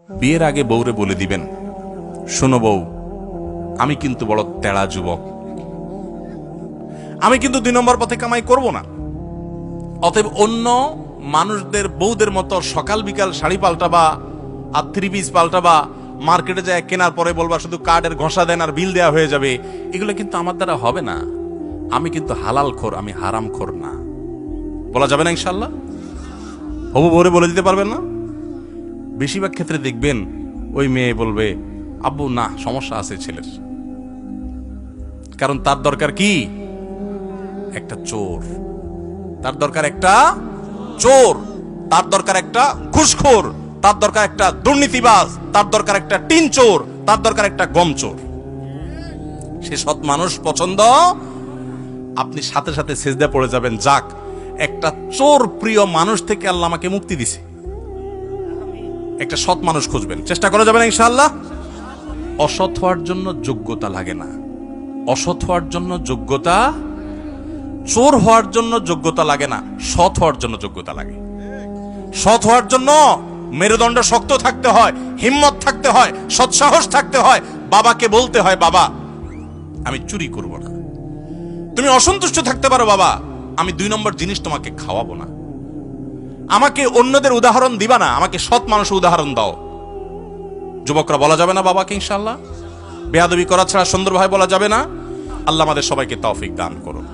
বিয়ের আগে বউরে বলে দিবেন, শোনো বউ, আমি কিন্তু বড় তেড়া যুবক, আমি কিন্তু 2 নম্বর পথে কামাই করব না। অতএব অন্য মানুষদের বউদের মতো সকাল বিকাল শাড়ি পাল্টাবা আর 3 পিস পাল্টাবা, মার্কেটে যায় কেনার পরে বলবা শুধু কার্ডের ঘষা দেন আর বিল দেওয়া হয়ে যাবে, এগুলো কিন্তু আমার দ্বারা হবে না। আমি কিন্তু হালাল খোর, আমি হারাম খোর না। বলা যাবে না ইনশাল্লাহ? হবু বউরে বলে দিতে পারবেন না? বেশিরভাগ ক্ষেত্রে দেখবেন ওই মেয়ে বলবে, আব্বু না, সমস্যা আছে ছেলের, কারণ তার দরকার কি? একটা চোর। তার দরকার একটা চোর, তার দরকার একটা ঘুষখোর, তার দরকার একটা দুর্নীতিবাজ, তার দরকার একটা টিন চোর, তার দরকার একটা গম চোর। সে সৎ মানুষ পছন্দ, আপনি সাথে সাথে সেজদা পড়ে যাবেন, যাক একটা চোর প্রিয় মানুষ থেকে আল্লাহ আমাকে মুক্তি দিছে। একটা সৎ মানুষ খুঁজবেন, চেষ্টা করা যাবে না ইনশাআল্লাহ। অসৎ হওয়ার জন্য যোগ্যতা লাগে না, অসৎ হওয়ার জন্য যোগ্যতা, চোর হওয়ার জন্য যোগ্যতা লাগে না, সৎ হওয়ার জন্য যোগ্যতা লাগে। সৎ হওয়ার জন্য মেরুদণ্ড শক্ত থাকতে হয়, হিম্মত থাকতে হয়, সৎসাহস থাকতে হয়। বাবাকে বলতে হয়, বাবা আমি চুরি করব না। তুমি অসন্তুষ্ট থাকতে পারো, বাবা আমি 2 নম্বর জিনিস তোমাকে খাওয়াবো না। আমাকে অন্যদের উদাহরণ দিবা না, আমাকে সৎ মানুষের উদাহরণ দাও। যুবকরা বলা যাবে না বাবাকে ইনশাআল্লাহ? বেয়াদবি করা ছাড়া সুন্দর ভাই বলা যাবে না। আল্লাহ আমাদের সবাইকে তৌফিক দান করুন।